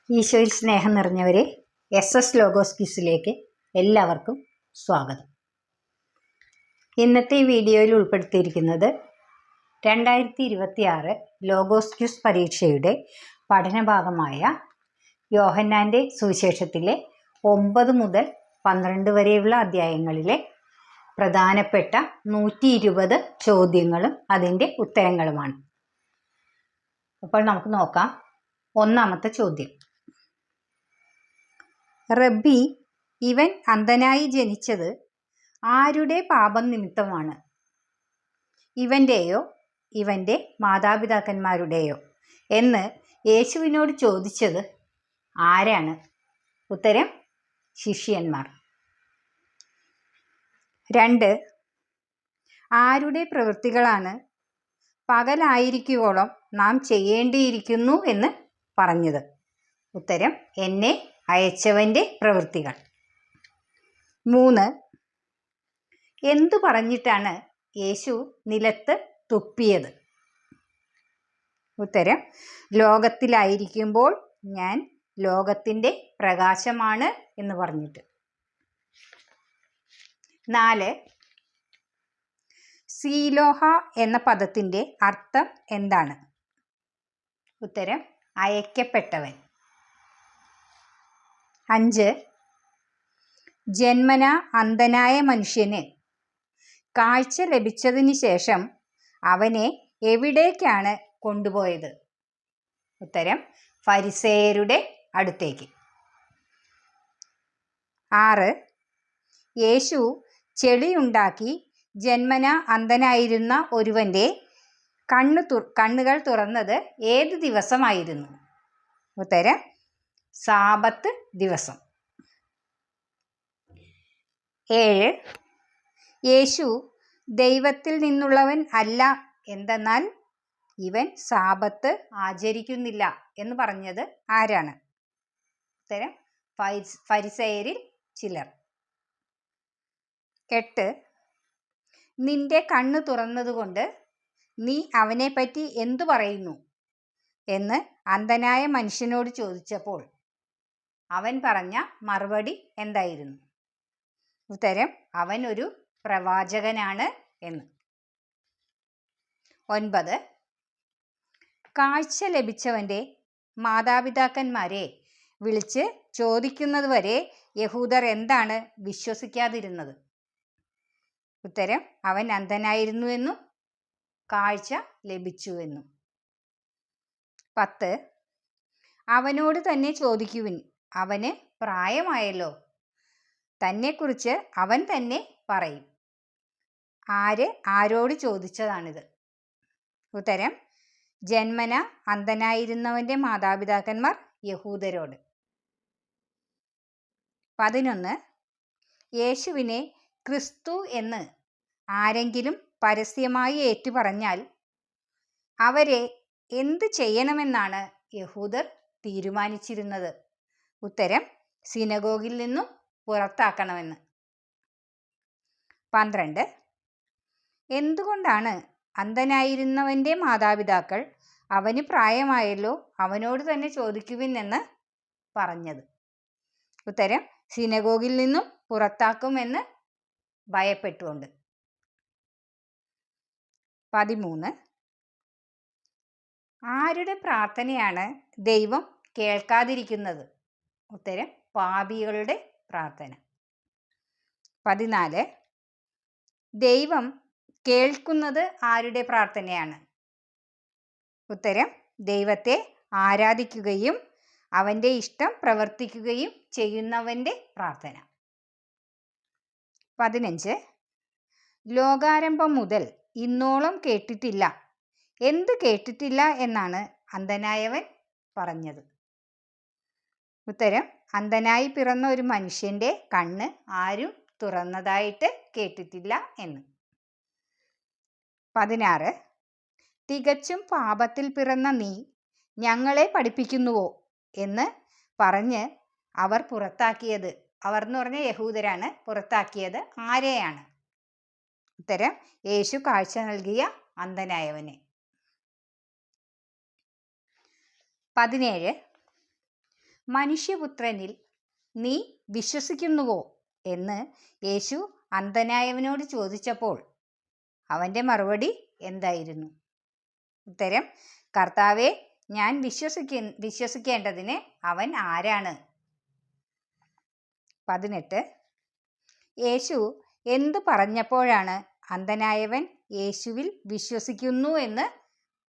ഈശോയിൽ സ്നേഹം നിറഞ്ഞവരെ, SS logos ക്വിസിലേക്ക് എല്ലാവർക്കും സ്വാഗതം. ഇന്നത്തെ ഈ വീഡിയോയിൽ ഉൾപ്പെടുത്തിയിരിക്കുന്നത് 2026 ലോഗോസ് ക്വിസ് പരീക്ഷയുടെ പഠനഭാഗമായ യോഹന്നാൻ്റെ സുവിശേഷത്തിലെ 9 മുതൽ 12 വരെയുള്ള അധ്യായങ്ങളിലെ പ്രധാനപ്പെട്ട 120 ചോദ്യങ്ങളും അതിൻ്റെ ഉത്തരങ്ങളുമാണ്. അപ്പോൾ നമുക്ക് നോക്കാം. ഒന്നാമത്തെ ചോദ്യം: റബ്ബി, ഇവൻ അന്ധനായി ജനിച്ചത് ആരുടെ പാപം നിമിത്തമാണ്? ഇവൻ്റെയോ ഇവൻ്റെ മാതാപിതാക്കന്മാരുടെയോ എന്ന് യേശുവിനോട് ചോദിച്ചത് ആരാണ്? ഉത്തരം: ശിഷ്യന്മാർ. 2. ആരുടെ പ്രവൃത്തികളാണ് പകലായിരിക്കുവോളം നാം ചെയ്യേണ്ടിയിരിക്കുന്നു എന്ന് പറഞ്ഞത്? ഉത്തരം: എന്നെ അയച്ചവൻ്റെ പ്രവൃത്തികൾ. 3. എന്തു പറഞ്ഞിട്ടാണ് യേശു നിലത്ത് തുപ്പിയത്? ഉത്തരം: ലോകത്തിലായിരിക്കുമ്പോൾ ഞാൻ ലോകത്തിൻ്റെ പ്രകാശമാണ് എന്ന് പറഞ്ഞിട്ട്. 4. സീലോഹ എന്ന പദത്തിൻ്റെ അർത്ഥം എന്താണ്? ഉത്തരം: അയക്കപ്പെട്ടവൻ. 5. ജന്മനാ അന്ധനായ മനുഷ്യന് കാഴ്ച ലഭിച്ചതിന് ശേഷം അവനെ എവിടേക്കാണ് കൊണ്ടുപോയത്? ഉത്തരം: ഫരിസേയരുടെ അടുത്തേക്ക്. 6. യേശു ചെളിയുണ്ടാക്കി ജന്മനാ അന്ധനായിരുന്ന ഒരുവൻ്റെ കണ്ണുകൾ തുറന്നത് ഏത് ദിവസമായിരുന്നു? ഉത്തരം: സാബത്ത് ദിവസം. 7. യേശു ദൈവത്തിൽ നിന്നുള്ളവൻ അല്ല, എന്തെന്നാൽ ഇവൻ സാബത്ത് ആചരിക്കുന്നില്ല എന്ന് പറഞ്ഞത് ആരാണ്? ഉത്തരം: ഫരിസേയരിൽ ചിലർ. 8. നിന്റെ കണ്ണ് തുറന്നതുകൊണ്ട് നീ അവനെപ്പറ്റി എന്തു പറയുന്നു എന്ന് അന്ധനായ മനുഷ്യനോട് ചോദിച്ചപ്പോൾ അവൻ പറഞ്ഞ മറുപടി എന്തായിരുന്നു? ഉത്തരം: അവൻ ഒരു പ്രവാചകനാണ് എന്ന്. 9. കാഴ്ച ലഭിച്ചവൻ്റെ മാതാപിതാക്കന്മാരെ വിളിച്ച് ചോദിക്കുന്നതുവരെ യഹൂദർ എന്താണ് വിശ്വസിക്കാതിരുന്നത്? ഉത്തരം: അവൻ അന്ധനായിരുന്നുവെന്നും കാഴ്ച ലഭിച്ചുവെന്നും. 10. അവനോട് തന്നെ ചോദിക്കുവിൻ, അവന് പ്രായമായല്ലോ, തന്നെക്കുറിച്ച് അവൻ തന്നെ പറയും. ആര് ആരോട് ചോദിച്ചതാണിത്? ഉത്തരം: ജന്മന അന്ധനായിരുന്നവൻ്റെ മാതാപിതാക്കന്മാർ യഹൂദരോട്. 11. യേശുവിനെ ക്രിസ്തു എന്ന് ആരെങ്കിലും പരസ്യമായി ഏറ്റുപറഞ്ഞാൽ അവരെ എന്ത് ചെയ്യണമെന്നാണ് യഹൂദർ തീരുമാനിച്ചിരുന്നത്? ഉത്തരം: സിനഗോഗിൽ നിന്നും പുറത്താക്കണമെന്ന്. 12. എന്തുകൊണ്ടാണ് അന്ധനായിരുന്നവൻ്റെ മാതാപിതാക്കൾ അവന് പ്രായമായല്ലോ, അവനോട് തന്നെ ചോദിക്കുവിൻ എന്ന് പറഞ്ഞത്? ഉത്തരം: സിനഗോഗിൽ നിന്നും പുറത്താക്കുമെന്ന് ഭയപ്പെട്ടുകൊണ്ട്. 13. ആരുടെ പ്രാർത്ഥനയാണ് ദൈവം കേൾക്കാതിരിക്കുന്നത്? ഉത്തരം: പാപികളുടെ പ്രാർത്ഥന. 14. ദൈവം കേൾക്കുന്നത് ആരുടെ പ്രാർത്ഥനയാണ്? ഉത്തരം: ദൈവത്തെ ആരാധിക്കുകയും അവൻ്റെ ഇഷ്ടം പ്രവർത്തിക്കുകയും ചെയ്യുന്നവൻ്റെ പ്രാർത്ഥന. 15. ലോകാരംഭം മുതൽ ഇന്നോളം കേട്ടിട്ടില്ല, എന്ത് കേട്ടിട്ടില്ല എന്നാണ് അന്ധനായവൻ പറഞ്ഞത്? ഉത്തരം: അന്ധനായി പിറന്ന ഒരു മനുഷ്യൻ്റെ കണ്ണ് ആരും തുറന്നതായിട്ട് കേട്ടിട്ടില്ല എന്ന്. 16. തികച്ചും പാപത്തിൽ പിറന്ന നീ ഞങ്ങളെ പഠിപ്പിക്കുന്നുവോ എന്ന് പറഞ്ഞ് അവർ പുറത്താക്കിയത്, അവർ എന്ന് പറഞ്ഞ യഹൂദരാണ്, പുറത്താക്കിയത് ആരെയാണ്? ഉത്തരം: യേശു കാഴ്ച നൽകിയ അന്ധനായവനെ. 17. മനുഷ്യപുത്രനിൽ നീ വിശ്വസിക്കുന്നുവോ എന്ന് യേശു അന്ധനായവനോട് ചോദിച്ചപ്പോൾ അവൻ്റെ മറുപടി എന്തായിരുന്നു? ഉത്തരം: കർത്താവെ, ഞാൻ വിശ്വസിക്കേണ്ടതിന് അവൻ ആരാണ്? 18. യേശു എന്തു പറഞ്ഞപ്പോഴാണ് അന്ധനായവൻ യേശുവിൽ വിശ്വസിക്കുന്നു എന്ന്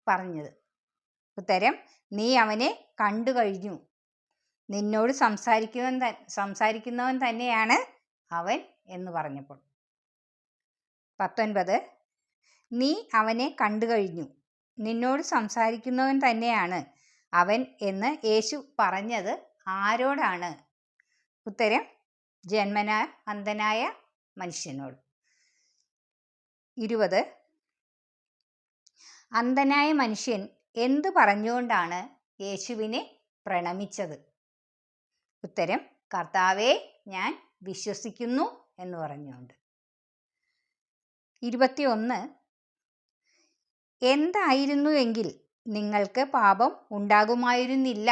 പറഞ്ഞത്? ഉത്തരം: നീ അവനെ കണ്ടു കഴിഞ്ഞു. നിന്നോട് സംസാരിക്കുന്നവൻ തന്നെയാണ് അവൻ എന്ന് പറഞ്ഞപ്പോൾ. 19. നീ അവനെ കണ്ടു കഴിഞ്ഞു. നിന്നോട് സംസാരിക്കുന്നവൻ തന്നെയാണ് അവൻ എന്ന് യേശു പറഞ്ഞത് ആരോടാണ്? ഉത്തരം: ജന്മനാ അന്ധനായ മനുഷ്യനോട്. 20. അന്ധനായ മനുഷ്യൻ എന്തു പറഞ്ഞുകൊണ്ടാണ് യേശുവിനെ പ്രണമിച്ചത്? ഉത്തരം: കർത്താവെ, ഞാൻ വിശ്വസിക്കുന്നു എന്ന് പറഞ്ഞുകൊണ്ട്. 21. എന്തായിരുന്നുവെങ്കിൽ നിങ്ങൾക്ക് പാപം ഉണ്ടാകുമായിരുന്നില്ല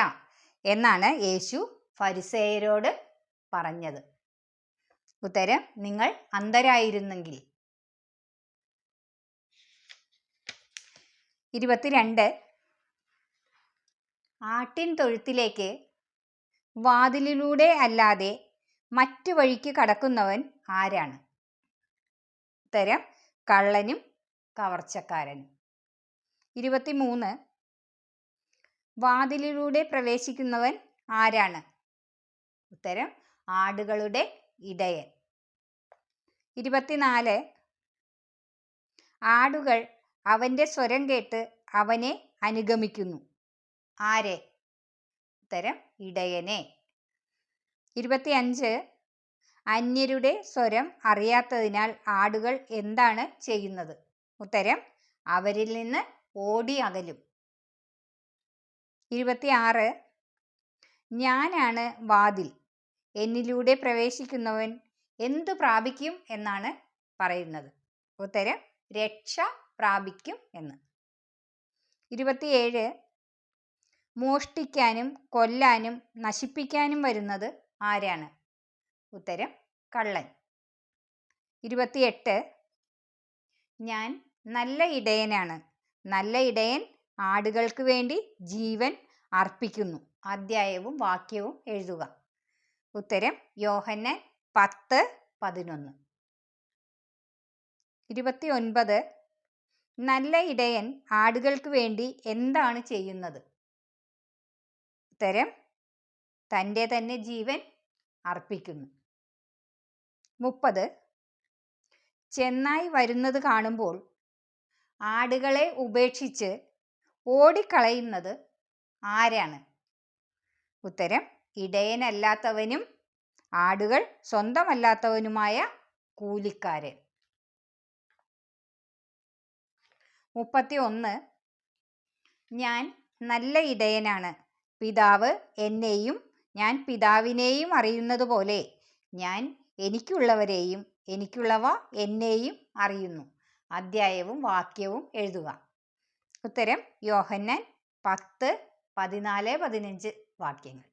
എന്നാണ് യേശു ഫരിസേയരോട് പറഞ്ഞത്? ഉത്തരം: നിങ്ങൾ അന്ധരായിരുന്നെങ്കിൽ. 22. ആട്ടിൻ തൊഴുത്തിലേക്ക് വാതിലിലൂടെ അല്ലാതെ മറ്റു വഴിക്ക് കടക്കുന്നവൻ ആരാണ്? ഉത്തരം: കള്ളനും കവർച്ചക്കാരനും. 23. വാതിലിലൂടെ പ്രവേശിക്കുന്നവൻ ആരാണ്? ഉത്തരം: ആടുകളുടെ ഇടയൻ. 24. ആടുകൾ അവൻ്റെ സ്വരം കേട്ട് അവനെ അനുഗമിക്കുന്നു. ആരെ? ഉത്തരം: ഇടയനെ. 25. അന്യരുടെ സ്വരം അറിയാത്തതിനാൽ ആടുകൾ എന്താണ് ചെയ്യുന്നത്? ഉത്തരം: അവരിൽ നിന്ന് ഓടി അകലും. 26. ഞാനാണ് വാതിൽ. എന്നിലൂടെ പ്രവേശിക്കുന്നവൻ എന്തു പ്രാപിക്കും എന്നാണ് പറയുന്നത്? ഉത്തരം: രക്ഷ പ്രാപിക്കും എന്ന്. 27. മോഷ്ടിക്കാനും കൊല്ലാനും നശിപ്പിക്കാനും വരുന്നത് ആരാണ്? ഉത്തരം: കള്ളൻ. 28. ഞാൻ നല്ല ഇടയനാണ്. നല്ല ഇടയൻ ആടുകൾക്ക് വേണ്ടി ജീവൻ അർപ്പിക്കുന്നു. അധ്യായവും വാക്യവും എഴുതുക. ഉത്തരം: യോഹന്നാൻ 10:11. 29. നല്ല ഇടയൻ ആടുകൾക്ക് വേണ്ടി എന്താണ് ചെയ്യുന്നത്? ഉത്തരം: തൻ്റെ തന്നെ ജീവൻ അർപ്പിക്കുന്നു. 30. ചെന്നായ് വരുന്നത് കാണുമ്പോൾ ആടുകളെ ഉപേക്ഷിച്ച് ഓടിക്കളയുന്നത് ആരാണ്? ഉത്തരം: ഇടയനല്ലാത്തവനും ആടുകൾ സ്വന്തമല്ലാത്തവനുമായ കൂലിക്കാരൻ. 31. ഞാൻ നല്ല ഇടയനാണ്. പിതാവ് എന്നെയും ഞാൻ പിതാവിനെയും അറിയുന്നത് പോലെ ഞാൻ എനിക്കുള്ളവരെയും എനിക്കുള്ളവ എന്നെയും അറിയുന്നു. അധ്യായവും വാക്യവും എഴുതുക. ഉത്തരം: യോഹന്നാൻ 10:14-15 വാക്യങ്ങൾ.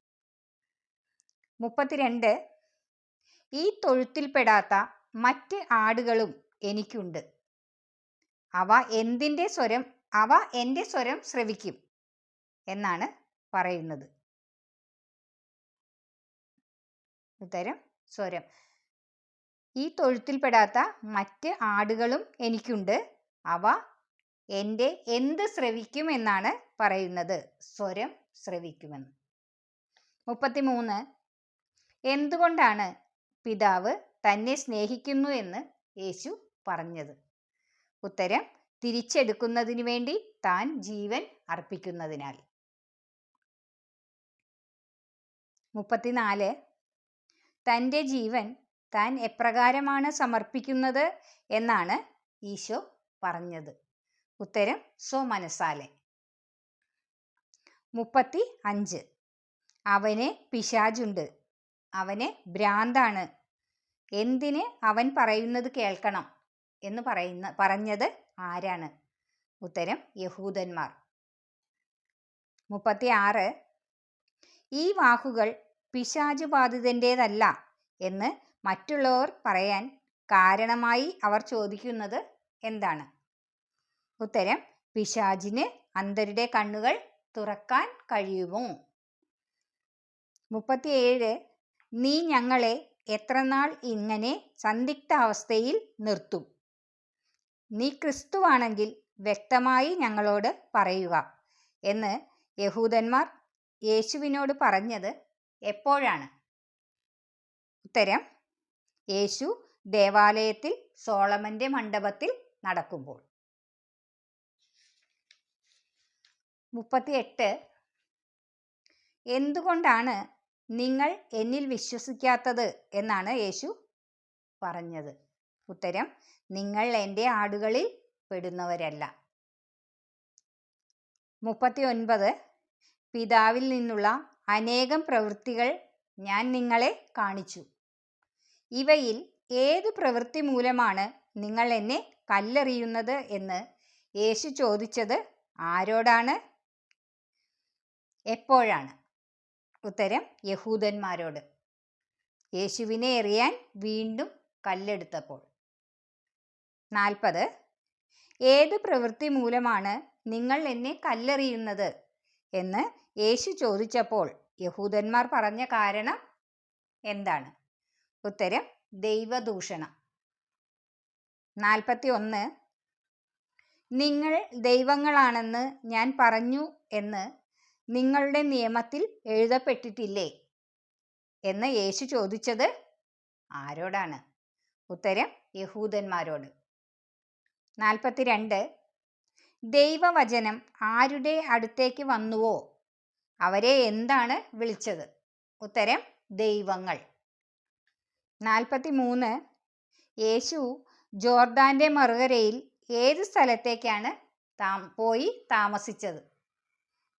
32. ഈ തൊഴുത്തിൽപ്പെടാത്ത മറ്റ് ആടുകളും എനിക്കുണ്ട്. അവ എൻ്റെ സ്വരം ശ്രവിക്കും എന്നാണ് പറയുന്നത്. ഉത്തരം: സ്വരം. ഈ തൊഴുത്തിൽപ്പെടാത്ത മറ്റ് ആടുകളും എനിക്കുണ്ട്. അവ എൻ്റെ എന്ത് ശ്രവിക്കും എന്നാണ് പറയുന്നത്? സ്വരം ശ്രവിക്കുമെന്ന്. 33. എന്തുകൊണ്ടാണ് പിതാവ് തന്നെ സ്നേഹിക്കുന്നു എന്ന് യേശു പറഞ്ഞത്? ഉത്തരം: തിരിച്ചെടുക്കുന്നതിന് വേണ്ടി താൻ ജീവൻ അർപ്പിക്കുന്നതിനാൽ. 34. തൻ്റെ ജീവൻ താൻ എപ്രകാരമാണ് സമർപ്പിക്കുന്നത് എന്നാണ് ഈശോ പറഞ്ഞത്? ഉത്തരം: സ്വമനസാലെ. 35. അവന് പിശാചുണ്ട്. അവന് ഭ്രാന്താണ്. എന്തിന് അവൻ പറയുന്നത് കേൾക്കണം എന്ന് പറഞ്ഞത് ആരാണ്? ഉത്തരം: യഹൂദന്മാർ. 36. ഈ വാക്കുകൾ പിശാചു ബാധിതൻ്റേതല്ല എന്ന് മറ്റുള്ളവർ പറയാൻ കാരണമായി അവർ ചോദിക്കുന്നത് എന്താണ്? ഉത്തരം: പിശാചിന് അന്ധരുടെ കണ്ണുകൾ തുറക്കാൻ കഴിയുമോ? 37. നീ ഞങ്ങളെ എത്രനാൾ ഇങ്ങനെ സന്ദിഗ്ധാവസ്ഥയിൽ നിർത്തും? നീ ക്രിസ്തുവാണെങ്കിൽ വ്യക്തമായി ഞങ്ങളോട് പറയുക എന്ന് യഹൂദന്മാർ യേശുവിനോട് പറഞ്ഞത് എപ്പോഴാണ്? ഉത്തരം: യേശു ദേവാലയത്തിൽ സോളമന്റെ മണ്ഡപത്തിൽ നടക്കുമ്പോൾ. 38. എന്തുകൊണ്ടാണ് നിങ്ങൾ എന്നിൽ വിശ്വസിക്കാത്തത് എന്നാണ് യേശു പറഞ്ഞത്? ഉത്തരം: നിങ്ങൾ എൻ്റെ ആടുകളിൽ പെടുന്നവരല്ല. 39. പിതാവിൽ നിന്നുള്ള അനേകം പ്രവൃത്തികൾ ഞാൻ നിങ്ങളെ കാണിച്ചു. ഇവയിൽ ഏതു പ്രവൃത്തി മൂലമാണ് നിങ്ങൾ എന്നെ കല്ലെറിയുന്നത് എന്ന് യേശു ചോദിച്ചത് ആരോടാണ്? എപ്പോഴാണ്? ഉത്തരം: യഹൂദന്മാരോട്. യേശുവിനെ എറിയാൻ വീണ്ടും കല്ലെടുത്തപ്പോൾ. 40. ഏത് പ്രവൃത്തി മൂലമാണ് നിങ്ങൾ എന്നെ കല്ലെറിയുന്നത് എന്ന് യേശു ചോദിച്ചപ്പോൾ യഹൂദന്മാർ പറഞ്ഞ കാരണം എന്താണ്? ഉത്തരം: ദൈവദൂഷണം. 41. നിങ്ങൾ ദൈവങ്ങളാണെന്ന് ഞാൻ പറഞ്ഞു എന്ന് നിങ്ങളുടെ നിയമത്തിൽ എഴുതപ്പെട്ടിട്ടില്ലേ എന്ന് യേശു ചോദിച്ചത് ആരോടാണ്? ഉത്തരം: യഹൂദന്മാരോട്. 42. ദൈവവചനം ആരുടെ അടുത്തേക്ക് വന്നുവോ അവരെ എന്താണ് വിളിച്ചത്? ഉത്തരം: ദൈവങ്ങൾ. 43. യേശു ജോർദാന്റെ മറുകരയിൽ ഏത് സ്ഥലത്തേക്കാണ് പോയി താമസിച്ചത്?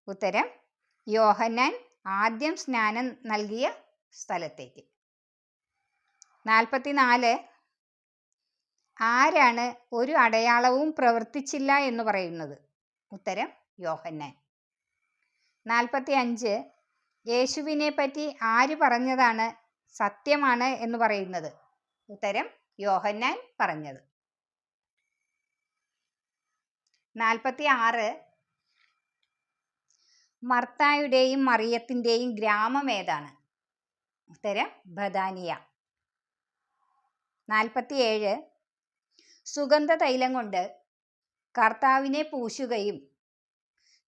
ഉത്തരം: യോഹന്നാൻ ആദ്യം സ്നാനം നൽകിയ സ്ഥലത്തേക്ക്. 44. ആരാണ് ഒരു അടയാളവും പ്രവർത്തിച്ചില്ല എന്ന് പറയുന്നത്? ഉത്തരം: യോഹന്നാൻ. 45. യേശുവിനെ പറ്റി ആര് പറഞ്ഞതാണ് സത്യമാണ് എന്ന് പറയുന്നത്? ഉത്തരം: യോഹന്നാൻ പറഞ്ഞത്. 46. മർത്തായുടെയും മറിയത്തിൻ്റെയും ഗ്രാമം ഏതാണ്? ഉത്തരം: ബഥാനിയ. 47. സുഗന്ധതൈലം കൊണ്ട് കർത്താവിനെ പൂശുകയും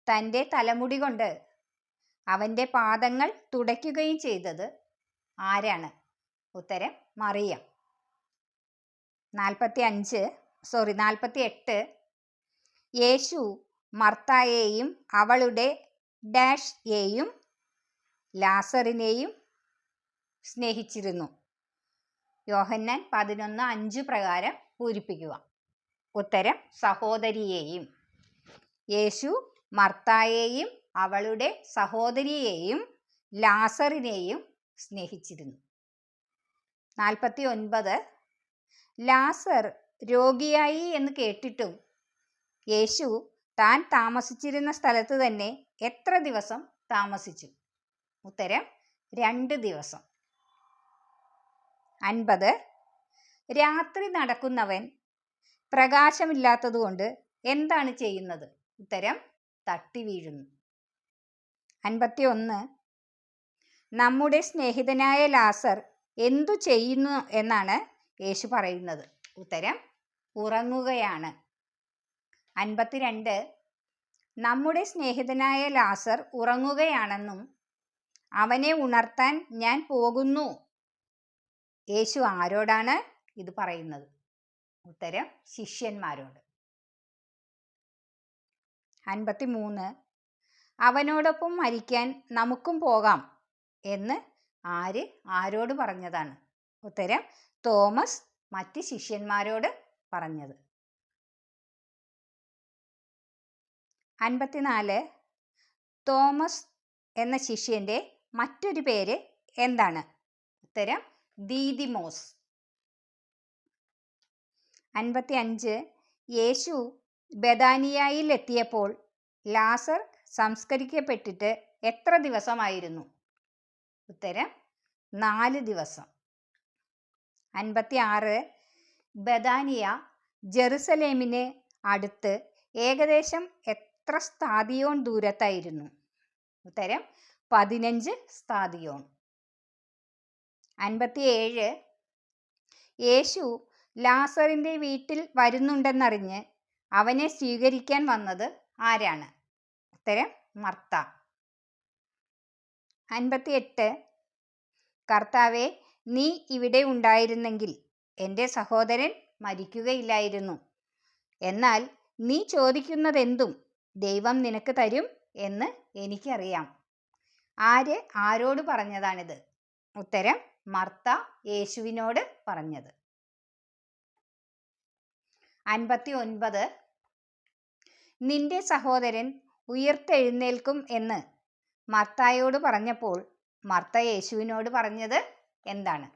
തൻ്റെ തലമുടി കൊണ്ട് അവൻ്റെ പാദങ്ങൾ തുടയ്ക്കുകയും ചെയ്തത് ആരാണ്? ഉത്തരം: മറിയം. 48. യേശു മർത്തായെയും അവളുടെ യേയും ലാസറിനെയും സ്നേഹിച്ചിരുന്നു. യോഹന്നാൻ 11:5 പ്രകാരം പൂരിപ്പിക്കുക. ഉത്തരം: സഹോദരിയെയും. യേശു മർത്തായെയും അവളുടെ സഹോദരിയെയും ലാസറിനെയും സ്നേഹിച്ചിരുന്നു. 49. ലാസർ രോഗിയായി എന്ന് കേട്ടിട്ടും യേശു താൻ താമസിച്ചിരുന്ന സ്ഥലത്ത് തന്നെ എത്ര ദിവസം താമസിച്ചു? ഉത്തരം: 2 ദിവസം. 50. രാത്രി നടക്കുന്നവൻ പ്രകാശമില്ലാത്തതുകൊണ്ട് എന്താണ് ചെയ്യുന്നത്? ഉത്തരം: തട്ടി വീഴുന്നു. 51. നമ്മുടെ സ്നേഹിതനായ ലാസർ എന്തു ചെയ്യുന്നു എന്നാണ് യേശു പറയുന്നത്? ഉത്തരം: ഉറങ്ങുകയാണ്. 52. നമ്മുടെ സ്നേഹിതനായ ലാസർ ഉറങ്ങുകയാണെന്നും അവനെ ഉണർത്താൻ ഞാൻ പോകുന്നു യേശു ആരോടാണ് ഇത് പറയുന്നത്? ഉത്തരം: ശിഷ്യന്മാരോട്. 53. അവനോടൊപ്പം മരിക്കാൻ നമുക്കും പോകാം എന്ന് ആരോട് പറഞ്ഞതാണ്? ഉത്തരം: തോമസ് മറ്റ് ശിഷ്യന്മാരോട് പറഞ്ഞത്. 54. തോമസ് എന്ന ശിഷ്യന്റെ മറ്റൊരു പേര് എന്താണ്? ഉത്തരം: ദീദിമോസ്. 55. യേശു ബഥാനിയായിൽ എത്തിയപ്പോൾ ലാസർ സംസ്കരിക്കപ്പെട്ടിട്ട് എത്ര ദിവസമായിരുന്നു? ഉത്തരം 4 ദിവസം. 56 ബഥാനിയ ജെറുസലേമിന് അടുത്ത് ഏകദേശം എത്ര സ്താദിയോൻ ദൂരത്തായിരുന്നു? ഉത്തരം 15 സ്താദിയോൻ. 57 യേശു ലാസറിൻ്റെ വീട്ടിൽ വരുന്നുണ്ടെന്നറിഞ്ഞ് അവനെ സ്വീകരിക്കാൻ വന്നത് ആരാണ്? ഉത്തരം മർത്ത. 58 കർത്താവേ, നീ ഇവിടെ ഉണ്ടായിരുന്നെങ്കിൽ എൻ്റെ സഹോദരൻ മരിക്കുകയില്ലായിരുന്നു. എന്നാൽ നീ ചോദിക്കുന്നതെന്തും ദൈവം നിനക്ക് തരും എന്ന് എനിക്കറിയാം. ആര് ആരോട് പറഞ്ഞതാണിത്? ഉത്തരം മർത്ത യേശുവിനോട് പറഞ്ഞത്. 59 നിന്റെ സഹോദരൻ ഉയർത്തെഴുന്നേൽക്കും എന്ന് മർത്തായോട് പറഞ്ഞപ്പോൾ മർത്ത യേശുവിനോട് പറഞ്ഞത് എന്താണ്?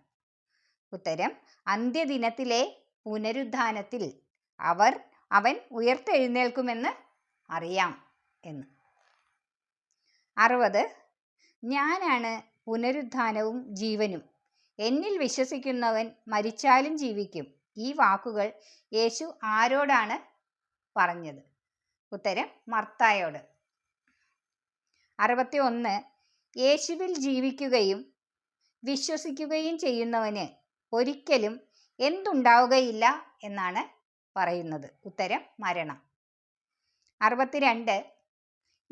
ഉത്തരം അന്ത്യദിനത്തിലെ പുനരുദ്ധാനത്തിൽ അവൻ ഉയർത്തെഴുന്നേൽക്കുമെന്ന് അറിയാം എന്ന്. 60 ഞാനാണ് പുനരുദ്ധാനവും ജീവനും. എന്നിൽ വിശ്വസിക്കുന്നവൻ മരിച്ചാലും ജീവിക്കും. ഈ വാക്കുകൾ യേശു ആരോടാണ് പറഞ്ഞത്? ഉത്തരം മർത്തായോട്. 61 യേശുവിൽ ജീവിക്കുകയും വിശ്വസിക്കുകയും ചെയ്യുന്നവന് ഒരിക്കലും എന്തുണ്ടാവുകയില്ല എന്നാണ് പറയുന്നത്? ഉത്തരം മരണം. 62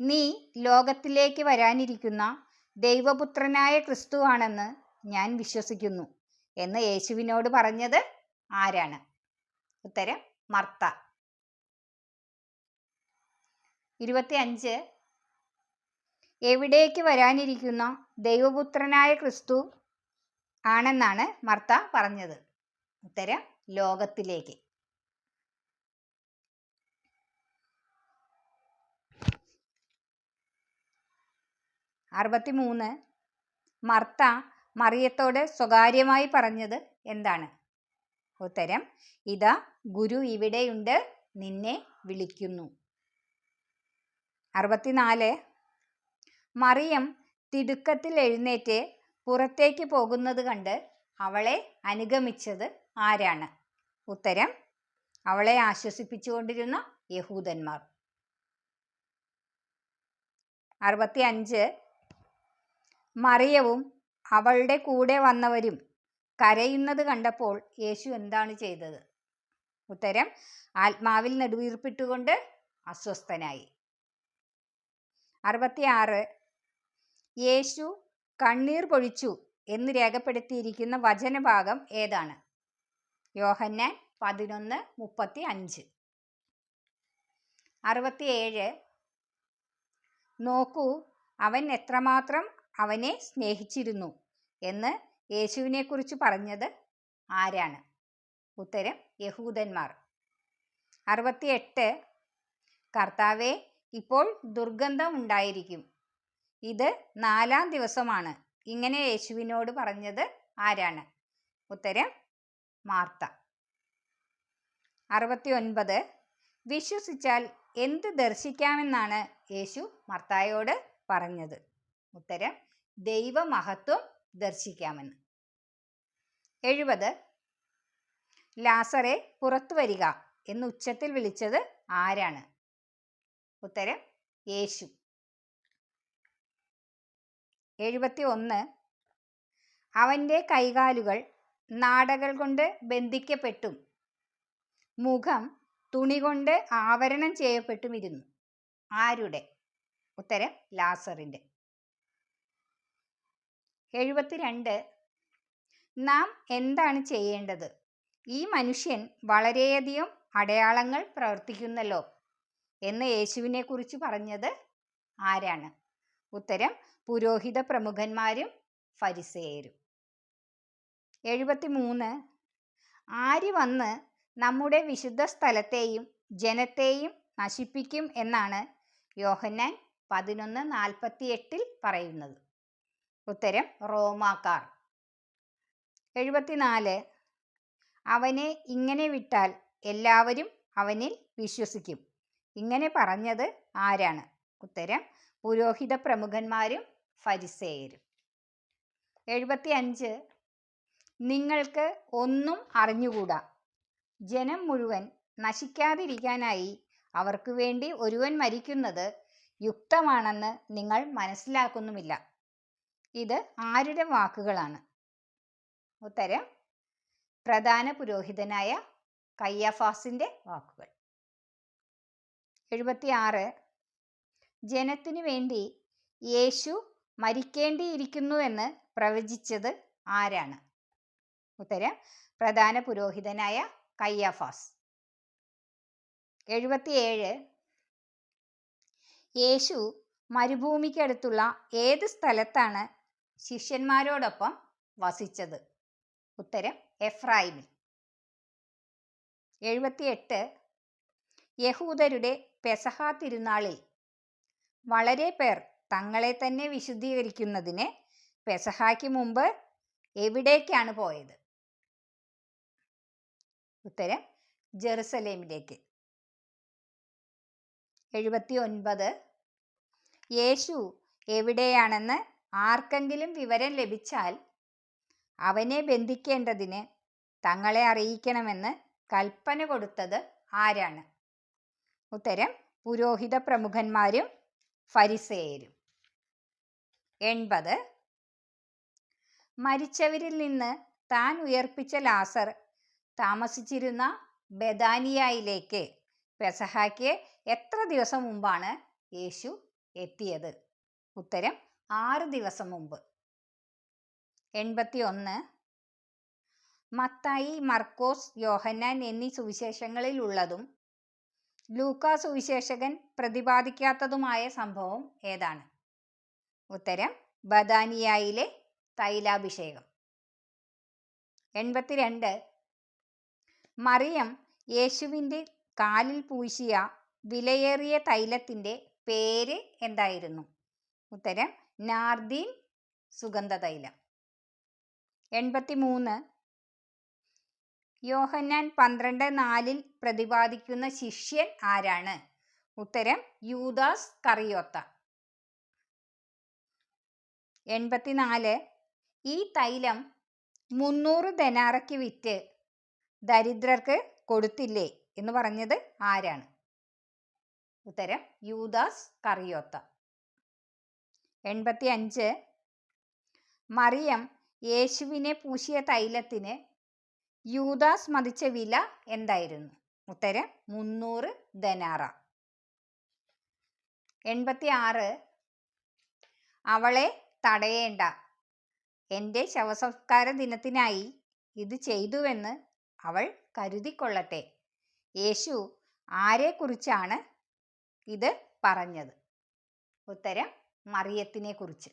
നീ ലോകത്തിലേക്ക് വരാനിരിക്കുന്ന ദൈവപുത്രനായ ക്രിസ്തുവാണെന്ന് ഞാൻ വിശ്വസിക്കുന്നു എന്ന് യേശുവിനോട് പറഞ്ഞത് ആരാണ്? ഉത്തരം മർത്ത. 25 എവിടേക്ക് വരാനിരിക്കുന്ന ദൈവപുത്രനായ ക്രിസ്തു ആണെന്നാണ് മർത്ത പറഞ്ഞത്? ഉത്തരം ലോകത്തിലേക്ക്. 63 മർത്ത മറിയത്തോട് സ്വകാര്യമായി പറഞ്ഞത് എന്താണ്? ഉത്തരം ഇതാ ഗുരു ഇവിടെയുണ്ട്, നിന്നെ വിളിക്കുന്നു. 64 മറിയം തിടുക്കത്തിൽ എഴുന്നേറ്റ് പുറത്തേക്ക് പോകുന്നത് കണ്ട് അവളെ അനുഗമിച്ചത് ആരാണ്? ഉത്തരം അവളെ ആശ്വസിപ്പിച്ചുകൊണ്ടിരുന്ന യഹൂദന്മാർ. 65 മറിയവും അവളുടെ കൂടെ വന്നവരും കരയുന്നത് കണ്ടപ്പോൾ യേശു എന്താണ് ചെയ്തത്? ഉത്തരം ആത്മാവിൽ നെടുവീർപ്പിട്ടുകൊണ്ട് അസ്വസ്ഥനായി. 66 യേശു കണ്ണീർ പൊഴിച്ചു എന്ന് രേഖപ്പെടുത്തിയിരിക്കുന്ന വചനഭാഗം ഏതാണ്? യോഹന്നാൻ 11:35. 67 നോക്കൂ, അവൻ എത്രമാത്രം അവനെ സ്നേഹിച്ചിരുന്നു എന്ന് യേശുവിനെക്കുറിച്ച് പറഞ്ഞത് ആരാണ്? ഉത്തരം യഹൂദന്മാർ. 68 കർത്താവേ, ഇപ്പോൾ ദുർഗന്ധം ഉണ്ടായിരിക്കും, ഇത് 4-ാം ദിവസമാണ്. ഇങ്ങനെ യേശുവിനോട് പറഞ്ഞത് ആരാണ്? ഉത്തരം മാർത്ത. 69 വിശ്വസിച്ചാൽ എന്ത് ദർശിക്കാമെന്നാണ് യേശു മർത്തായോട് പറഞ്ഞത്? ഉത്തരം ദൈവമഹത്വം ദർശിക്കാമെന്ന്. 70 ലാസറെ പുറത്തു വരിക എന്ന് ഉച്ചത്തിൽ വിളിച്ചത് ആരാണ്? ഉത്തരം യേശു. 71 അവൻ്റെ കൈകാലുകൾ നാടകൾ കൊണ്ട് ബന്ധിക്കപ്പെട്ടും മുഖം തുണി കൊണ്ട് ആവരണം ചെയ്യപ്പെട്ടുമിരുന്നു. ആരുടെ? ഉത്തരം ലാസറിൻ്റെ. 72 നാം എന്താണ് ചെയ്യേണ്ടത്? ഈ മനുഷ്യൻ വളരെയധികം അടയാളങ്ങൾ പ്രവർത്തിക്കുന്നല്ലോ എന്ന് യേശുവിനെക്കുറിച്ച് പറഞ്ഞത് ആരാണ്? ഉത്തരം പുരോഹിത പ്രമുഖന്മാരും ഫരിസേയരും. 73 ആര് വന്ന് നമ്മുടെ വിശുദ്ധ സ്ഥലത്തെയും ജനത്തെയും നശിപ്പിക്കും എന്നാണ് യോഹന്നാൻ 11:48 പറയുന്നത്? ഉത്തരം റോമാക്കാർ. 74 അവനെ ഇങ്ങനെ വിട്ടാൽ എല്ലാവരും അവനിൽ വിശ്വസിക്കും. ഇങ്ങനെ പറഞ്ഞത് ആരാണ്? ഉത്തരം പുരോഹിത പ്രമുഖന്മാരും ഫരിസേയരും. 75 നിങ്ങൾക്ക് ഒന്നും അറിഞ്ഞുകൂടാ. ജനം മുഴുവൻ നശിക്കാതിരിക്കാനായി അവർക്ക് വേണ്ടി ഒരുവൻ മരിക്കുന്നത് യുക്തമാണെന്ന് നിങ്ങൾ മനസ്സിലാക്കുന്നുമില്ല. ഇത് ആരുടെ വാക്കുകളാണ്? ഉത്തരം പ്രധാന പുരോഹിതനായ കയ്യഫാസിന്റെ വാക്കുകൾ. 76 ജനത്തിനു വേണ്ടി യേശു മരിക്കേണ്ടിയിരിക്കുന്നുവെന്ന് പ്രവചിച്ചത് ആരാണ്? ഉത്തരം പ്രധാന പുരോഹിതനായ കയ്യഫാസ്. 77 യേശു മരുഭൂമിക്കടുത്തുള്ള ഏത് സ്ഥലത്താണ് ശിഷ്യന്മാരോടൊപ്പം വസിച്ചത്? ഉത്തരം എഫ്രായിമിൽ. 78 യഹൂദരുടെ പെസഹ തിരുനാളിൽ വളരെ പേർ തങ്ങളെ തന്നെ വിശുദ്ധീകരിക്കുന്നതിന് പെസഹായ്ക്ക് മുമ്പ് എവിടേക്കാണ് പോയത്? ഉത്തരം ജെറുസലേമിലേക്ക്. 79 യേശു എവിടെയാണെന്ന് ആർക്കെങ്കിലും വിവരം ലഭിച്ചാൽ അവനെ ബന്ധിക്കേണ്ടതിന് തങ്ങളെ അറിയിക്കണമെന്ന് കൽപ്പന കൊടുത്തത് ആരാണ്? ഉത്തരം പുരോഹിത പ്രമുഖന്മാരും ഫരിസേയരും. 80 മരിച്ചവരിൽ നിന്ന് താൻ ഉയർപ്പിച്ച ലാസർ താമസിച്ചിരുന്ന ബെഥാനിയയിലേക്ക് പെസഹായ്ക്ക് എത്ര ദിവസം മുമ്പാണ് യേശു എത്തിയത്? ഉത്തരം 6 ദിവസം മുമ്പ്. 81 മത്തായി, മർക്കോസ്, യോഹന്നാൻ എന്നീ സുവിശേഷങ്ങളിൽ ഉള്ളതും ലൂക്കാ സുവിശേഷകൻ പ്രതിപാദിക്കാത്തതുമായ സംഭവം ഏതാണ്? ഉത്തരം ബഥാനിയയിലെ തൈലാഭിഷേകം. 82 മറിയം യേശുവിൻ്റെ കാലിൽ പൂശിയ വിലയേറിയ തൈലത്തിൻ്റെ പേര് എന്തായിരുന്നു? ഉത്തരം നാർദീൻ സുഗന്ധതൈലം. 83 യോഹന്നാൻ 12:4 പ്രതിപാദിക്കുന്ന ശിഷ്യൻ ആരാണ്? ഉത്തരം യൂദാസ് കറിയോത്ത. 84 ഈ തൈലം 300 ദനാറയ്ക്ക് വിറ്റ് ദരിദ്രർക്ക് കൊടുത്തില്ലേ എന്ന് പറഞ്ഞത് ആരാണ്? ഉത്തരം യൂദാസ് കറിയോത്ത. 85 മറിയം യേശുവിനെ പൂശിയ തൈലത്തിന് യൂദാസ് മതിച്ച വില എന്തായിരുന്നു? ഉത്തരം 300 ദനാറ. 86 അവളെ തടയേണ്ട, എൻ്റെ ശവസംസ്കാര ദിനത്തിനായി ഇത് ചെയ്തുവെന്ന് അവൾ കരുതിക്കൊള്ളട്ടെ. യേശു ആരെക്കുറിച്ചാണ് ഇത് പറഞ്ഞത്? ഉത്തരം മറിയത്തിനെ കുറിച്ച്.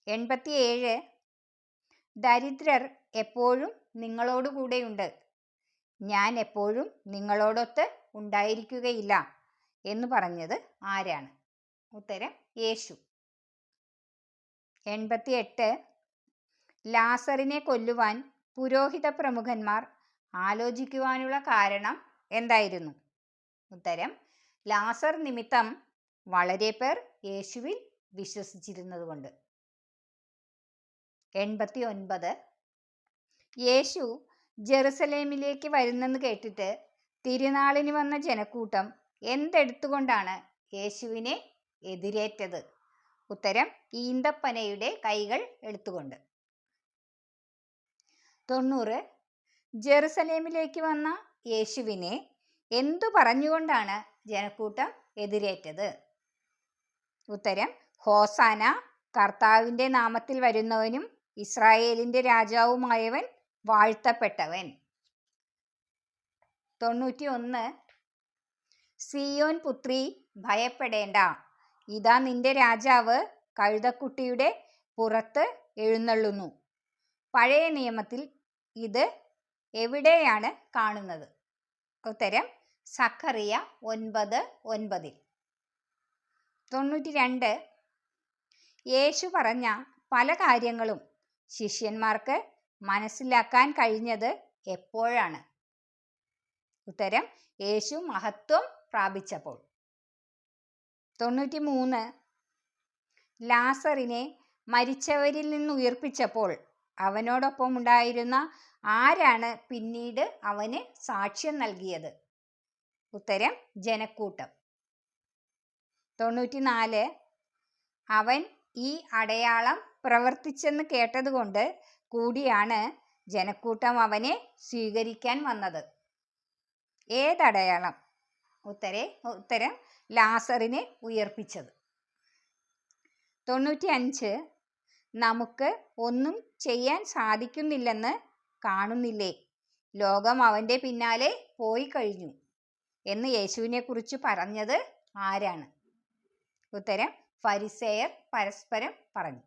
87 ദരിദ്രർ എപ്പോഴും നിങ്ങളോടുകൂടെയുണ്ട്, ഞാൻ എപ്പോഴും നിങ്ങളോടൊത്ത് ഉണ്ടായിരിക്കുകയില്ല എന്ന് പറഞ്ഞത് ആരാണ്? ഉത്തരം യേശു. 88 ലാസറിനെ കൊല്ലുവാൻ പുരോഹിത പ്രമുഖന്മാർ ആലോചിക്കുവാനുള്ള കാരണം എന്തായിരുന്നു? ഉത്തരം ലാസർ നിമിത്തം വളരെ പേർ യേശുവിൽ വിശ്വസിച്ചിരുന്നതുകൊണ്ട്. 89 യേശു ജെറുസലേമിലേക്ക് വരുന്നെന്ന് കേട്ടിട്ട് തിരുനാളിന് വന്ന ജനക്കൂട്ടം എന്തെടുത്തുകൊണ്ടാണ് യേശുവിനെ എതിരേറ്റത്? ഉത്തരം ഈന്തപ്പനയുടെ കൈകൾ എടുത്തുകൊണ്ട്. 90 ജെറുസലേമിലേക്ക് വന്ന യേശുവിനെ എന്തു പറഞ്ഞുകൊണ്ടാണ് ജനക്കൂട്ടം എതിരേറ്റത്? ഉത്തരം ഹോസാന, കർത്താവിൻ്റെ നാമത്തിൽ വരുന്നവനും ഇസ്രായേലിൻ്റെ രാജാവുമായവൻ വാഴ്ത്തപ്പെട്ടവൻ. 91 സിയോൻ പുത്രി ഭയപ്പെടേണ്ട, ഇതാ നിന്റെ രാജാവ് കഴുതക്കുട്ടിയുടെ പുറത്ത് എഴുന്നള്ളുന്നു. പഴയ നിയമത്തിൽ ഇത് എവിടെയാണ് കാണുന്നത്? ഉത്തരം സഖറിയ 9:9. 92 യേശു പറഞ്ഞ പല കാര്യങ്ങളും ശിഷ്യന്മാർക്ക് മനസ്സിലാക്കാൻ കഴിഞ്ഞത് എപ്പോഴാണ്? ഉത്തരം യേശു മഹത്വം പ്രാപിച്ചപ്പോൾ. 93 ലാസറിനെ മരിച്ചവരിൽ നിന്ന് ഉയർപ്പിച്ചപ്പോൾ അവനോടൊപ്പം ഉണ്ടായിരുന്ന ആരാണ് പിന്നീട് അവന് സാക്ഷ്യം നൽകിയത്? ഉത്തരം ജനക്കൂട്ടം. 94. അവൻ ഈ അടയാളം പ്രവർത്തിച്ചെന്ന് കേട്ടതുകൊണ്ട് കൂടിയാണ് ജനക്കൂട്ടം അവനെ സ്വീകരിക്കാൻ വന്നത്. ഏതടയാളം? ഉത്തരം ലാസറിനെ ഉയർപ്പിച്ചത്. 95. നമുക്ക് ഒന്നും ചെയ്യാൻ സാധിക്കുന്നില്ലെന്ന് കാണുന്നില്ലേ? ലോകം അവൻ്റെ പിന്നാലെ പോയി കഴിഞ്ഞു എന്ന് യേശുവിനെ കുറിച്ച് പറഞ്ഞത് ആരാണ്? ഉത്തരം ഫരിസേയർ പരസ്പരം പറഞ്ഞു.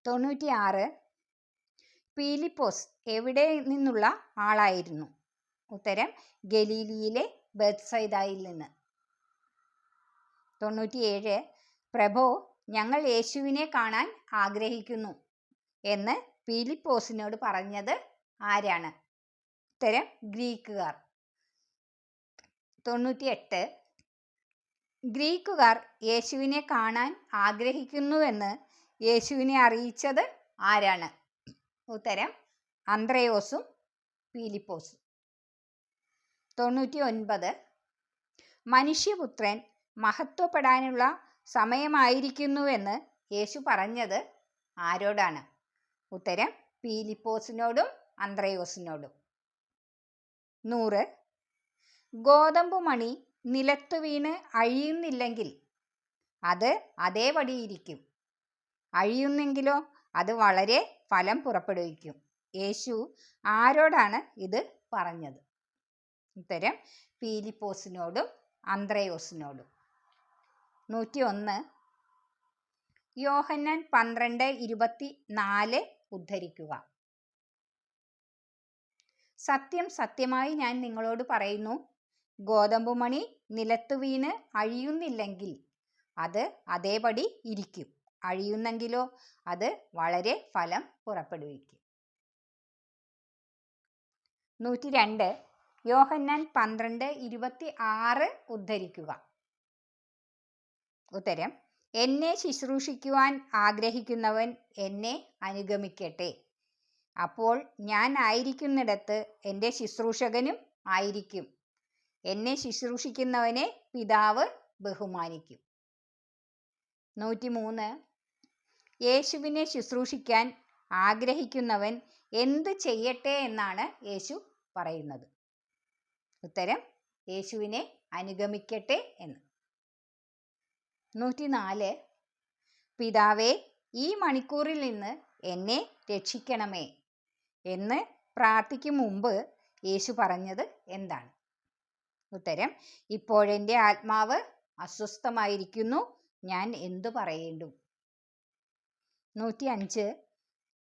96. പീലിപ്പോസ് എവിടെ നിന്നുള്ള ആളായിരുന്നു? ഉത്തരം ഗലീലിയിലെ ബെത്സൈദയിൽ നിന്ന്. 97. പ്രഭോ, ഞങ്ങൾ യേശുവിനെ കാണാൻ ആഗ്രഹിക്കുന്നു എന്ന് പീലിപ്പോസിനോട് പറഞ്ഞത് ആരാണ്? ഉത്തരം ഗ്രീക്കുകാർ. 98. ഗ്രീക്കുകാർ യേശുവിനെ കാണാൻ ആഗ്രഹിക്കുന്നുവെന്ന് യേശുവിനെ അറിയിച്ചത് ആരാണ്? ഉത്തരം അന്ത്രയോസും പീലിപ്പോസും. 99. മനുഷ്യപുത്രൻ മഹത്വപ്പെടാനുള്ള സമയമായിരിക്കുന്നുവെന്ന് യേശു പറഞ്ഞത് ആരോടാണ്? ഉത്തരം പീലിപ്പോസിനോടും അന്ത്രയോസിനോടും. 100. ഗോതമ്പ് മണി നിലത്തു വീണ് അഴിയുന്നില്ലെങ്കിൽ അത് അതേപടിയിരിക്കും, അഴിയുന്നെങ്കിലോ അത് വളരെ ഫലം പുറപ്പെടുവിക്കും. യേശു ആരോടാണ് ഇത് പറഞ്ഞത്? ഉത്തരം പീലിപ്പോസിനോടും അന്ത്രയോസിനോടും. 101. യോഹന്നാൻ 12:24 ഉദ്ധരിക്കുക. സത്യം സത്യമായി ഞാൻ നിങ്ങളോട് പറയുന്നു, ഗോതമ്പ് മണി നിലത്തു വീണ് അഴിയുന്നില്ലെങ്കിൽ അത് അതേപടി ഇരിക്കും, അഴിയുന്നെങ്കിലോ അത് വളരെ ഫലം പുറപ്പെടുവിക്കും. 102. യോഹന്നാൻ 12:26 ഉദ്ധരിക്കുക. ഉത്തരം എന്നെ ശുശ്രൂഷിക്കുവാൻ ആഗ്രഹിക്കുന്നവൻ എന്നെ അനുഗമിക്കട്ടെ. അപ്പോൾ ഞാൻ ആയിരിക്കുന്നിടത്ത് എൻ്റെ ശുശ്രൂഷകനും ആയിരിക്കും. എന്നെ ശുശ്രൂഷിക്കുന്നവനെ പിതാവ് ബഹുമാനിക്കും. 103. യേശുവിനെ ശുശ്രൂഷിക്കാൻ ആഗ്രഹിക്കുന്നവൻ എന്ത് ചെയ്യട്ടെ എന്നാണ് യേശു പറയുന്നത്? ഉത്തരം യേശുവിനെ അനുഗമിക്കട്ടെ എന്ന്. 104. പിതാവേ, ഈ മണിക്കൂറിൽ നിന്ന് എന്നെ രക്ഷിക്കണമേ എന്ന് പ്രാർത്ഥിക്കും മുമ്പ് യേശു പറഞ്ഞത് എന്താണ്? ഉത്തരം ഇപ്പോഴെൻ്റെ ആത്മാവ് അസ്വസ്ഥമായിരിക്കുന്നു, ഞാൻ എന്തു പറയേണ്ടു? 105.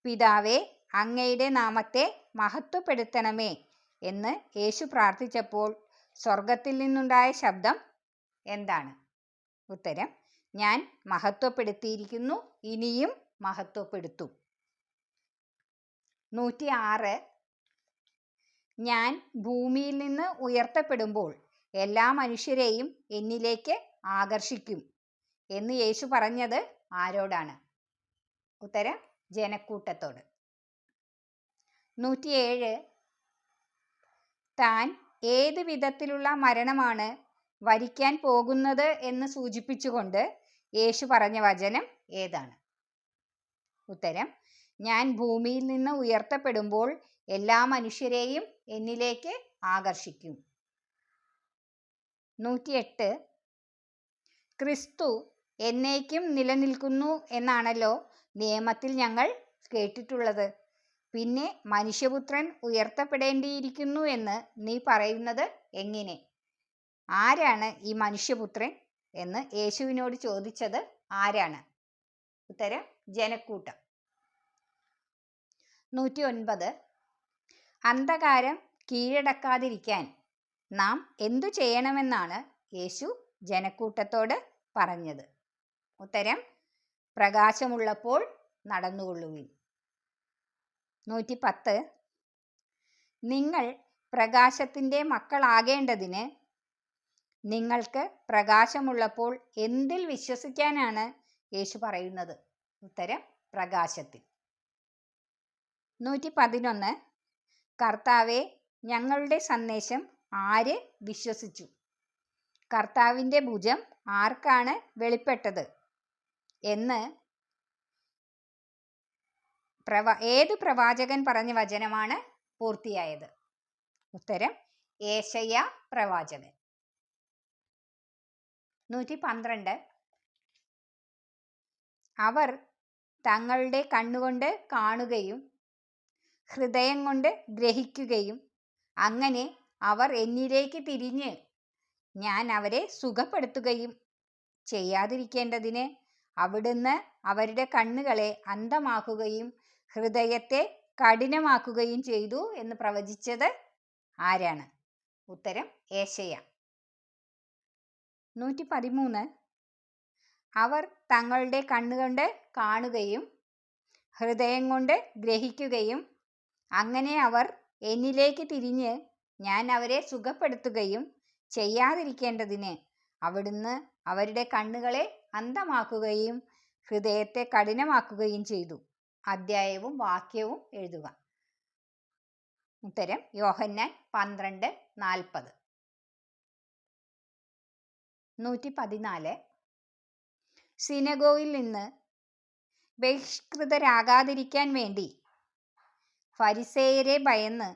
പിതാവേ, അങ്ങയുടെ നാമത്തെ മഹത്വപ്പെടുത്തണമേ എന്ന് യേശു പ്രാർത്ഥിച്ചപ്പോൾ സ്വർഗത്തിൽ നിന്നുണ്ടായ ശബ്ദം എന്താണ്? ഉത്തരം ഞാൻ മഹത്വപ്പെടുത്തിയിരിക്കുന്നു, ഇനിയും മഹത്വപ്പെടുത്തും. 106. ഞാൻ ഭൂമിയിൽ നിന്ന് ഉയർത്തപ്പെടുമ്പോൾ എല്ലാ മനുഷ്യരെയും എന്നിലേക്ക് ആകർഷിക്കും എന്ന് യേശു പറഞ്ഞത് ആരോടാണ്? ഉത്തരം ജനക്കൂട്ടത്തോട്. 107. താൻ ഏത് വിധത്തിലുള്ള മരണമാണ് വരിക്കാൻ പോകുന്നത് എന്ന് സൂചിപ്പിച്ചുകൊണ്ട് യേശു പറഞ്ഞ വചനം ഏതാണ്? ഉത്തരം ഞാൻ ഭൂമിയിൽ നിന്ന് ഉയർത്തപ്പെടുമ്പോൾ എല്ലാ മനുഷ്യരെയും എന്നിലേക്ക് ആകർഷിക്കും. 108. ക്രിസ്തു എന്നേക്കും നിലനിൽക്കുന്നു എന്നാണല്ലോ നിയമത്തിൽ ഞങ്ങൾ കേട്ടിട്ടുള്ളത്. പിന്നെ മനുഷ്യപുത്രൻ ഉയർത്തപ്പെടേണ്ടിയിരിക്കുന്നു എന്ന് നീ പറയുന്നത് എങ്ങനെ? ആരാണ് ഈ മനുഷ്യപുത്രൻ എന്ന് യേശുവിനോട് ചോദിച്ചത് ആരാണ്? ഉത്തരം ജനക്കൂട്ടം. 109. അന്ധകാരം കീഴടക്കാതിരിക്കാൻ നാം എന്തു ചെയ്യണമെന്നാണ് യേശു ജനക്കൂട്ടത്തോട് പറഞ്ഞത്? ഉത്തരം പ്രകാശമുള്ളപ്പോൾ നടന്നുകൊള്ളുവിൻ. 110. നിങ്ങൾ പ്രകാശത്തിൻ്റെ മക്കളാകേണ്ടതിന് നിങ്ങൾക്ക് പ്രകാശമുള്ളപ്പോൾ എന്തിൽ വിശ്വസിക്കാനാണ് യേശു പറയുന്നത്? ഉത്തരം പ്രകാശത്തിൽ. 111. കർത്താവെ, ഞങ്ങളുടെ സന്ദേശം ആര് വിശ്വസിച്ചു? കർത്താവിൻ്റെ ഭുജം ആർക്കാണ് വെളിപ്പെട്ടത് എന്ന് ഏത് പ്രവാചകൻ പറഞ്ഞ വചനമാണ് പൂർത്തിയായത്? ഉത്തരം യേശയ്യാ പ്രവാചകൻ. 112. അവർ തങ്ങളുടെ കണ്ണുകൊണ്ട് കാണുകയും ഹൃദയം കൊണ്ട് ഗ്രഹിക്കുകയും അങ്ങനെ അവർ എന്നിലേക്ക് തിരിഞ്ഞ് ഞാൻ അവരെ സുഖപ്പെടുത്തുകയും ചെയ്യാതിരിക്കേണ്ടതിന് അവിടുന്ന് അവരുടെ കണ്ണുകളെ അന്ധമാക്കുകയും ഹൃദയത്തെ കഠിനമാക്കുകയും ചെയ്തു എന്ന് പ്രവചിച്ചത് ആരാണ്? ഉത്തരം യേശയ്യാ. 113. അവർ തങ്ങളുടെ കണ്ണുകൊണ്ട് കാണുകയും ഹൃദയം കൊണ്ട് ഗ്രഹിക്കുകയും അങ്ങനെ അവർ എന്നിലേക്ക് തിരിഞ്ഞ് ഞാൻ അവരെ സുഖപ്പെടുത്തുകയും ചെയ്യാതിരിക്കേണ്ടതിന് അവിടുന്ന് അവരുടെ കണ്ണുകളെ അന്ധമാക്കുകയും ഹൃദയത്തെ കഠിനമാക്കുകയും ചെയ്തു. അധ്യായവും വാക്യവും എഴുതുക. ഉത്തരം യോഹന്നാൻ 12:40. 114. സിനഗോഗിൽ നിന്ന് ബഹിഷ്കൃതരാകാതിരിക്കാൻ വേണ്ടി ഫരിസേയരെ ഭയന്ന്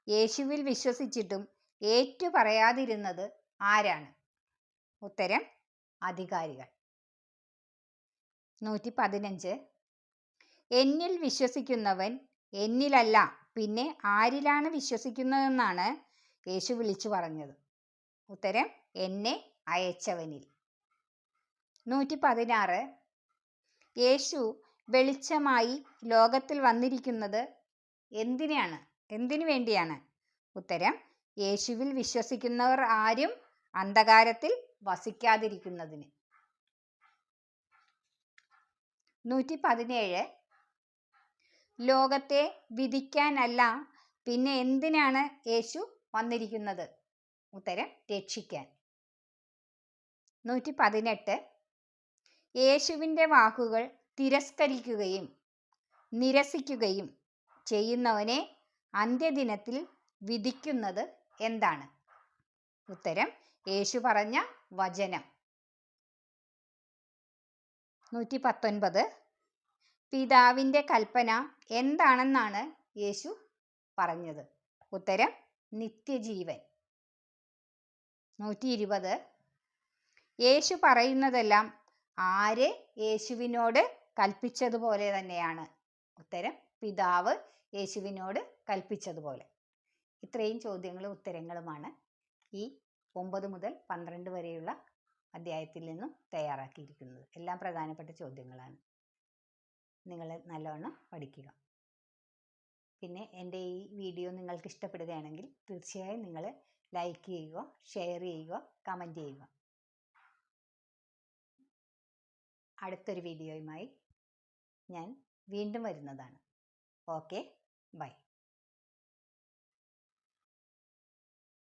യേശുവിൽ വിശ്വസിച്ചിട്ടും ഏറ്റുപറയാതിരുന്നത് ആരാണ്? ഉത്തരം അധികാരികൾ. 115. എന്നിൽ വിശ്വസിക്കുന്നവൻ എന്നിലല്ല പിന്നെ ആരിലാണ് വിശ്വസിക്കുന്നതെന്നാണ് യേശു വിളിച്ചു പറഞ്ഞത്? ഉത്തരം എന്നെ അയച്ചവനിൽ. 116. യേശു വെളിച്ചമായി ലോകത്തിൽ വന്നിരിക്കുന്നത് എന്തിനു വേണ്ടിയാണ്? ഉത്തരം യേശുവിൽ വിശ്വസിക്കുന്നവർ ആരും അന്ധകാരത്തിൽ വസിക്കാതിരിക്കുന്നതിന്. 117. ലോകത്തെ വിധിക്കാനല്ല പിന്നെ എന്തിനാണ് യേശു വന്നിരിക്കുന്നത്? ഉത്തരം രക്ഷിക്കാൻ. 118. യേശുവിൻ്റെ വാക്കുകൾ തിരസ്കരിക്കുകയും നിരസിക്കുകയും ചെയ്യുന്നവനെ അന്ത്യദിനത്തിൽ വിധിക്കുന്നത് എന്താണ്? ഉത്തരം യേശു പറഞ്ഞ വചനം. 119. പിതാവിൻ്റെ കൽപ്പന എന്താണെന്നാണ് യേശു പറഞ്ഞത്? ഉത്തരം നിത്യജീവൻ. 120. യേശു പറയുന്നതെല്ലാം ആര് യേശുവിനോട് കൽപ്പിച്ചതുപോലെ തന്നെയാണ്? ഉത്തരം പിതാവ് യേശുവിനോട് കൽപ്പിച്ചതുപോലെ. ഇത്രയും ചോദ്യങ്ങളും ഉത്തരങ്ങളുമാണ് ഈ 9 മുതൽ 12 വരെയുള്ള അധ്യായത്തിൽ നിന്നും തയ്യാറാക്കിയിരിക്കുന്നത്. എല്ലാം പ്രധാനപ്പെട്ട ചോദ്യങ്ങളാണ്. നിങ്ങൾ നല്ലവണ്ണം പഠിക്കുക. പിന്നെ എൻ്റെ ഈ വീഡിയോ നിങ്ങൾക്ക് ഇഷ്ടപ്പെടുകയാണെങ്കിൽ തീർച്ചയായും നിങ്ങൾ ലൈക്ക് ചെയ്യുക, ഷെയർ ചെയ്യുക, കമൻറ്റ് ചെയ്യുക. അടുത്തൊരു വീഡിയോയുമായി ഞാൻ വീണ്ടും വരുന്നതാണ്. Okay, by.